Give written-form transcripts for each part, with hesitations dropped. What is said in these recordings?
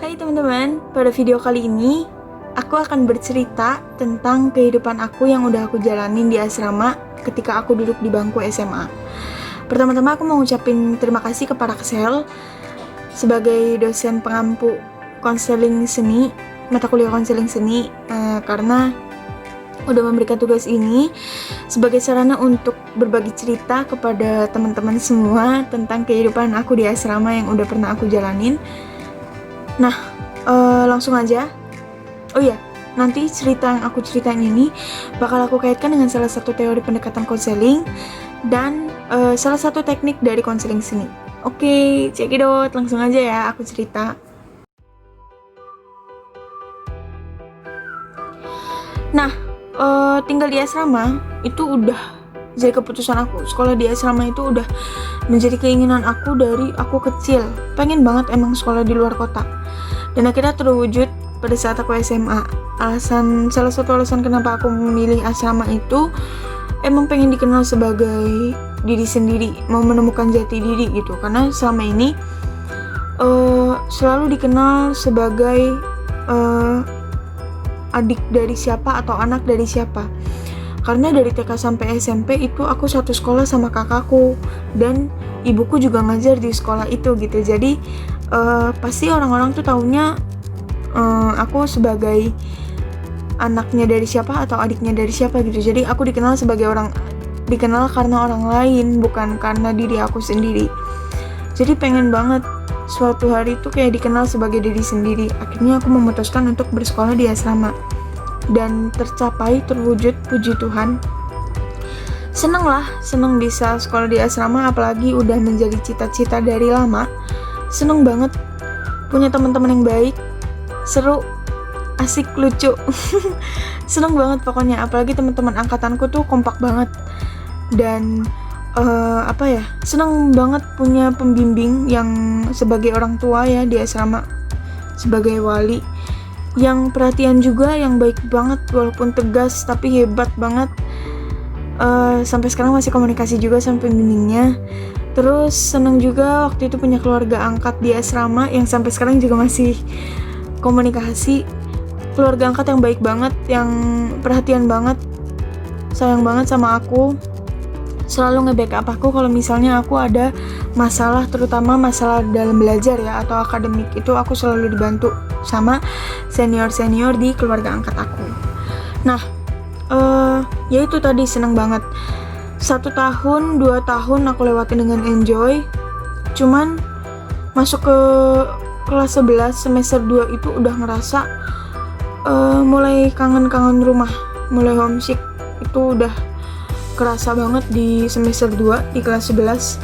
Hai teman-teman, pada video kali ini aku akan bercerita tentang kehidupan aku yang udah aku jalanin di asrama ketika aku duduk di bangku SMA. Pertama-tama aku mau ngucapin terima kasih kepada Ksel sebagai dosen pengampu konseling seni, mata kuliah konseling seni, karena udah memberikan tugas ini sebagai sarana untuk berbagi cerita kepada teman-teman semua tentang kehidupan aku di asrama yang udah pernah aku jalanin. Nah, langsung aja. Oh iya, nanti cerita yang aku ceritain ini bakal aku kaitkan dengan salah satu teori pendekatan konseling dan salah satu teknik dari konseling seni. Oke, cekidot, langsung aja ya aku cerita. Nah, tinggal di asrama itu udah jadi keputusan aku. Sekolah di asrama itu udah menjadi keinginan aku dari aku kecil. Pengen banget emang sekolah di luar kota. Dan akhirnya terwujud pada saat aku SMA. Salah satu alasan kenapa aku memilih asrama itu emang pengen dikenal sebagai diri sendiri, mau menemukan jati diri gitu. Karena selama ini selalu dikenal sebagai adik dari siapa atau anak dari siapa. Karena dari TK sampai SMP itu aku satu sekolah sama kakakku dan ibuku juga ngajar di sekolah itu gitu. Jadi pasti orang-orang tuh taunya aku sebagai anaknya dari siapa atau adiknya dari siapa gitu. Jadi aku dikenal karena orang lain, bukan karena diri aku sendiri. Jadi pengen banget suatu hari tuh kayak dikenal sebagai diri sendiri. Akhirnya aku memutuskan untuk bersekolah di asrama dan terwujud, puji Tuhan. Seneng bisa sekolah di asrama, apalagi udah menjadi cita-cita dari lama. Seneng banget punya teman-teman yang baik, seru, asik, lucu. Seneng banget pokoknya, apalagi teman-teman angkatanku tuh kompak banget. Dan seneng banget punya pembimbing yang sebagai orang tua ya di asrama, sebagai wali, yang perhatian juga, yang baik banget walaupun tegas tapi hebat banget. Sampai sekarang masih komunikasi juga sama pembimbingnya. Terus seneng juga waktu itu punya keluarga angkat di asrama yang sampai sekarang juga masih komunikasi. Keluarga angkat yang baik banget, yang perhatian banget, sayang banget sama aku, selalu nge-backup aku kalau misalnya aku ada masalah, terutama masalah dalam belajar ya atau akademik. Itu aku selalu dibantu sama senior-senior di keluarga angkat aku. Nah, ya itu tadi, seneng banget. 1 tahun, 2 tahun aku lewatin dengan enjoy. Cuman masuk ke kelas 11 semester 2 itu udah ngerasa mulai kangen rumah, mulai homesick. Itu udah kerasa banget di semester 2 di kelas 11.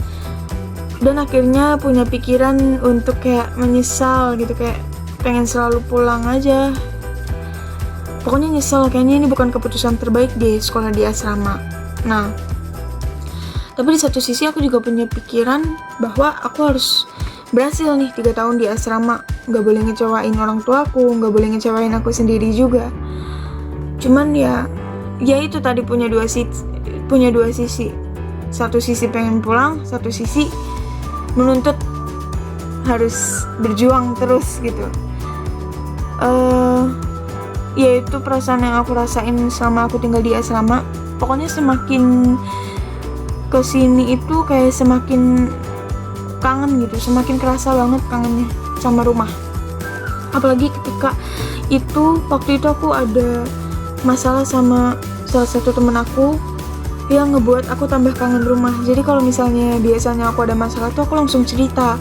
Dan akhirnya punya pikiran untuk kayak menyesal gitu, kayak pengen selalu pulang aja. Pokoknya nyesel, kayaknya ini bukan keputusan terbaik di sekolah di asrama. Nah, tapi di satu sisi aku juga punya pikiran bahwa aku harus berhasil nih 3 tahun di asrama. Gak boleh ngecewain orang tuaku, gak boleh ngecewain aku sendiri juga. Cuman ya itu tadi punya dua sisi. Satu sisi pengen pulang, satu sisi menuntut harus berjuang terus gitu. Ya itu perasaan yang aku rasain selama aku tinggal di asrama. Pokoknya semakin kesini itu kayak semakin kangen gitu, semakin kerasa banget kangennya sama rumah. Apalagi ketika itu, waktu itu aku ada masalah sama salah satu temen aku yang ngebuat aku tambah kangen rumah. Jadi kalau misalnya biasanya aku ada masalah tuh aku langsung cerita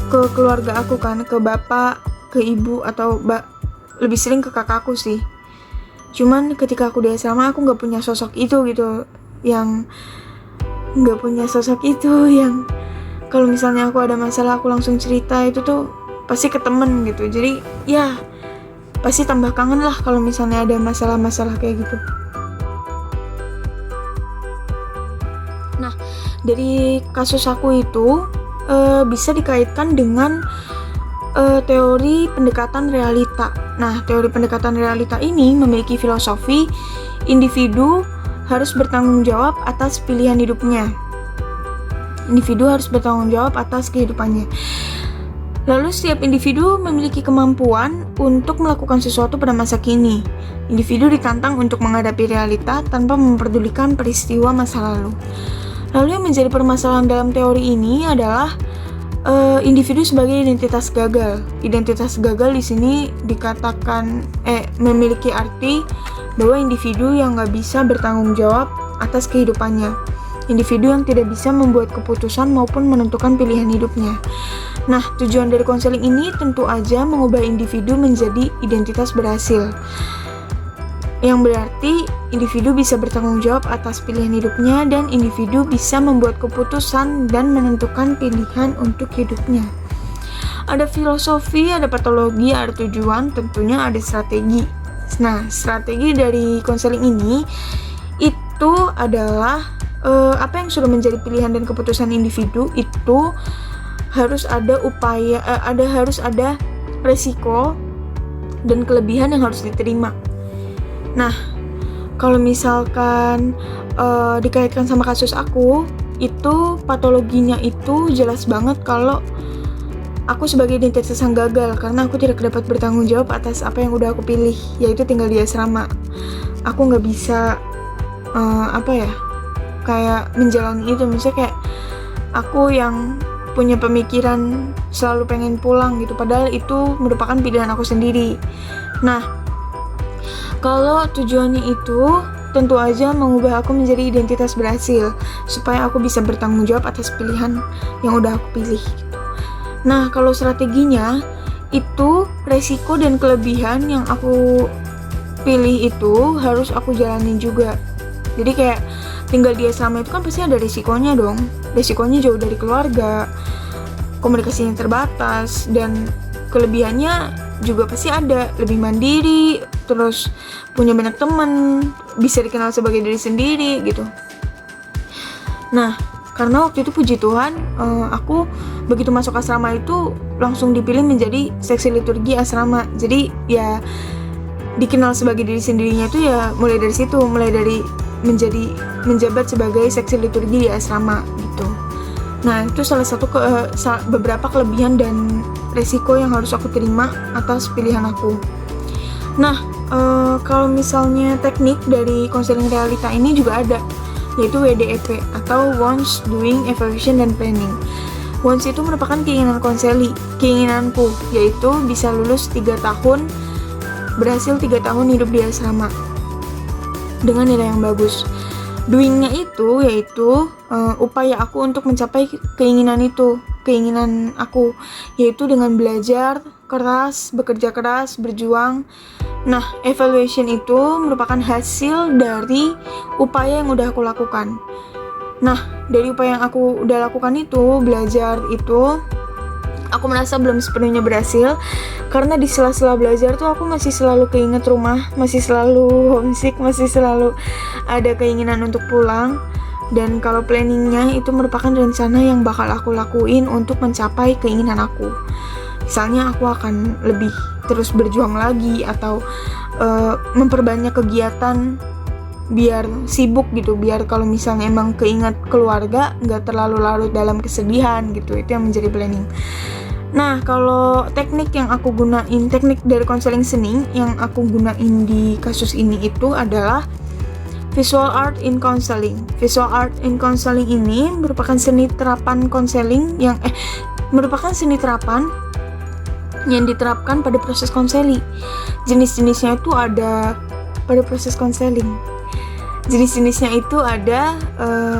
ke keluarga aku kan, ke bapak, ke ibu, atau lebih sering ke kakakku sih. Cuman ketika aku di asrama aku nggak punya sosok itu gitu, yang kalau misalnya aku ada masalah aku langsung cerita, itu tuh pasti ke temen gitu. Jadi ya pasti tambah kangen lah kalau misalnya ada masalah-masalah kayak gitu. Nah, dari kasus aku itu bisa dikaitkan dengan teori pendekatan realita. Nah, teori pendekatan realita ini memiliki filosofi individu harus bertanggung jawab atas pilihan hidupnya. Individu harus bertanggung jawab atas kehidupannya. Lalu setiap individu memiliki kemampuan untuk melakukan sesuatu pada masa kini. Individu ditantang untuk menghadapi realita tanpa memperdulikan peristiwa masa lalu. Lalu yang menjadi permasalahan dalam teori ini adalah individu sebagai identitas gagal. Identitas gagal di sini dikatakan memiliki arti bahwa individu yang nggak bisa bertanggung jawab atas kehidupannya. Individu yang tidak bisa membuat keputusan maupun menentukan pilihan hidupnya. Nah, tujuan dari konseling ini tentu aja mengubah individu menjadi identitas berhasil. Yang berarti individu bisa bertanggung jawab atas pilihan hidupnya dan individu bisa membuat keputusan dan menentukan pilihan untuk hidupnya. Ada filosofi, ada patologi, ada tujuan, tentunya ada strategi. Nah, strategi dari konseling ini itu adalah apa yang sudah menjadi pilihan dan keputusan individu itu harus ada upaya, harus ada resiko dan kelebihan yang harus diterima. Nah, kalau misalkan dikaitkan sama kasus aku, itu patologinya itu jelas banget kalau aku sebagai identitas yang gagal karena aku tidak dapat bertanggung jawab atas apa yang udah aku pilih, yaitu tinggal di asrama. Aku nggak bisa kayak menjalani itu. Misalnya kayak aku yang punya pemikiran selalu pengen pulang gitu, padahal itu merupakan pilihan aku sendiri. Nah, kalau tujuannya itu tentu aja mengubah aku menjadi identitas berhasil supaya aku bisa bertanggung jawab atas pilihan yang udah aku pilih gitu. Nah, kalau strateginya itu resiko dan kelebihan yang aku pilih itu harus aku jalanin juga. Jadi kayak tinggal di asrama itu kan pasti ada risikonya dong. Risikonya jauh dari keluarga, komunikasinya terbatas, dan kelebihannya juga pasti ada. Lebih mandiri, terus punya banyak teman, bisa dikenal sebagai diri sendiri gitu. Nah, karena waktu itu puji Tuhan, aku begitu masuk asrama itu langsung dipilih menjadi seksi liturgi asrama. Jadi ya dikenal sebagai diri sendirinya itu ya mulai dari situ, mulai dari menjabat sebagai seksi liturgi di asrama gitu. Nah, itu salah satu beberapa kelebihan dan resiko yang harus aku terima atas pilihan aku. Nah, kalau misalnya teknik dari konseling realita ini juga ada, yaitu WDEP atau Once, Doing, Evaluation, dan Planning. Once itu merupakan keinginanku, yaitu bisa lulus 3 tahun, berhasil 3 tahun hidup di asrama dengan nilai yang bagus. Doing-nya itu yaitu upaya aku untuk mencapai keinginan aku, yaitu dengan belajar keras, bekerja keras, berjuang. Nah, evaluation itu merupakan hasil dari upaya yang udah aku lakukan. Nah, dari upaya yang aku udah lakukan itu, belajar itu, aku merasa belum sepenuhnya berhasil karena di sela-sela belajar tuh aku masih selalu keinget rumah, masih selalu homesick, masih selalu ada keinginan untuk pulang. Dan kalau planningnya itu merupakan rencana yang bakal aku lakuin untuk mencapai keinginan aku. Misalnya aku akan lebih terus berjuang lagi atau memperbanyak kegiatan biar sibuk gitu, biar kalau misalnya emang keinget keluarga nggak terlalu larut dalam kesedihan gitu. Itu yang menjadi planning. Nah, kalau teknik dari konseling seni yang aku gunain di kasus ini itu adalah Visual Art in Counseling. Visual Art in Counseling ini merupakan seni terapan konseling yang diterapkan pada proses konseling. Jenis-jenisnya itu ada pada proses konseling. Jenis-jenisnya itu ada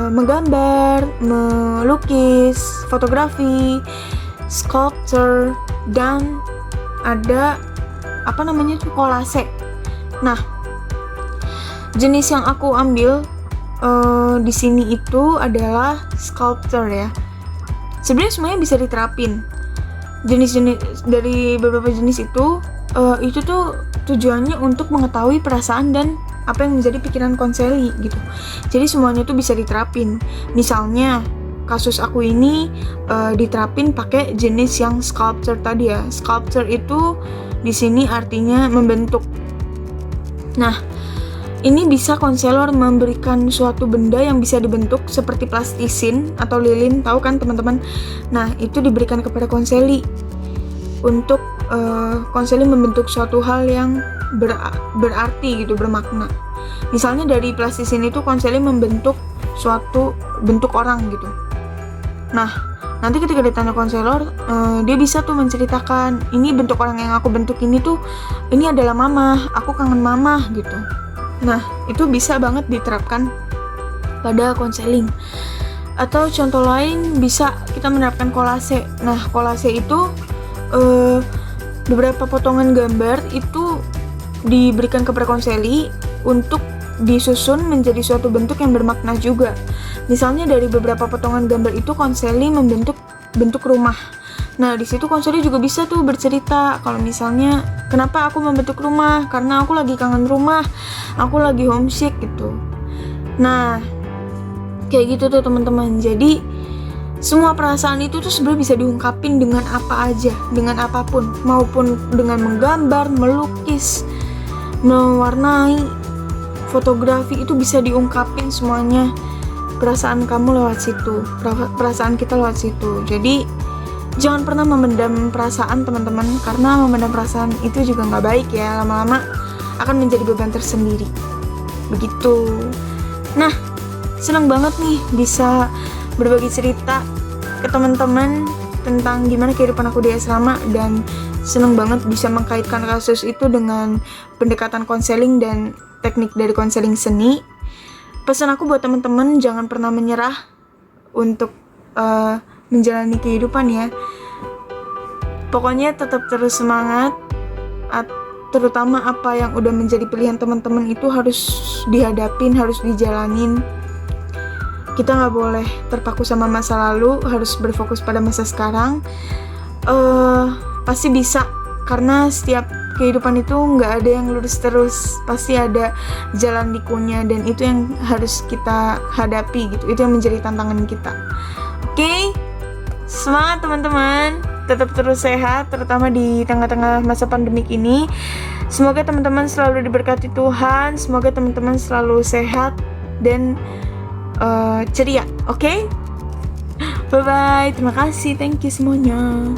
menggambar, melukis, fotografi, sculpture, dan ada kolase. Nah, jenis yang aku ambil di sini itu adalah sculpture ya. Sebenarnya semuanya bisa diterapin. Jenis-jenis dari beberapa jenis itu tuh tujuannya untuk mengetahui perasaan dan apa yang menjadi pikiran konseli gitu. Jadi semuanya tuh bisa diterapin. Misalnya kasus aku ini diterapin pakai jenis yang sculpture tadi ya. Sculpture itu di sini artinya membentuk. Nah, ini bisa konselor memberikan suatu benda yang bisa dibentuk seperti plastisin atau lilin, tahu kan teman-teman? Nah, itu diberikan kepada konseli. untuk konseling membentuk suatu hal yang berarti gitu, bermakna. Misalnya dari plastis ini tuh konseling membentuk suatu bentuk orang gitu. Nah, nanti ketika ditanya konselor, dia bisa tuh menceritakan, ini bentuk orang yang aku bentuk ini tuh, ini adalah mama, aku kangen mama gitu. Nah, itu bisa banget diterapkan pada konseling. Atau contoh lain bisa kita menerapkan kolase. Nah, kolase itu beberapa potongan gambar itu diberikan kepada konseli untuk disusun menjadi suatu bentuk yang bermakna juga. Misalnya dari beberapa potongan gambar itu konseli membentuk bentuk rumah. Nah, di situ konseli juga bisa tuh bercerita kalau misalnya kenapa aku membentuk rumah, karena aku lagi kangen rumah, aku lagi homesick gitu. Nah, kayak gitu tuh teman-teman. Jadi semua perasaan itu tuh sebenarnya bisa diungkapin dengan apa aja, dengan apapun, maupun dengan menggambar, melukis, mewarnai, fotografi, itu bisa diungkapin semuanya. Perasaan kamu lewat situ, perasaan kita lewat situ. Jadi jangan pernah memendam perasaan teman-teman, karena memendam perasaan itu juga nggak baik ya, lama-lama akan menjadi beban tersendiri. Begitu. Nah, senang banget nih bisa berbagi cerita ke teman-teman tentang gimana kehidupan aku di asrama, dan senang banget bisa mengkaitkan kasus itu dengan pendekatan konseling dan teknik dari konseling seni. Pesan aku buat teman-teman, jangan pernah menyerah untuk menjalani kehidupan ya. Pokoknya tetap terus semangat, terutama apa yang udah menjadi pilihan teman-teman itu harus dihadapin, harus dijalanin. Kita nggak boleh terpaku sama masa lalu, harus berfokus pada masa sekarang. Pasti bisa, karena setiap kehidupan itu nggak ada yang lurus terus, pasti ada jalan likunya, dan itu yang harus kita hadapi gitu. Itu yang menjadi tantangan kita. Oke? Semangat teman-teman, tetap terus sehat, terutama di tengah-tengah masa pandemik ini. Semoga teman-teman selalu diberkati Tuhan, semoga teman-teman selalu sehat dan ceria. Oke? Bye-bye, terima kasih, thank you semuanya.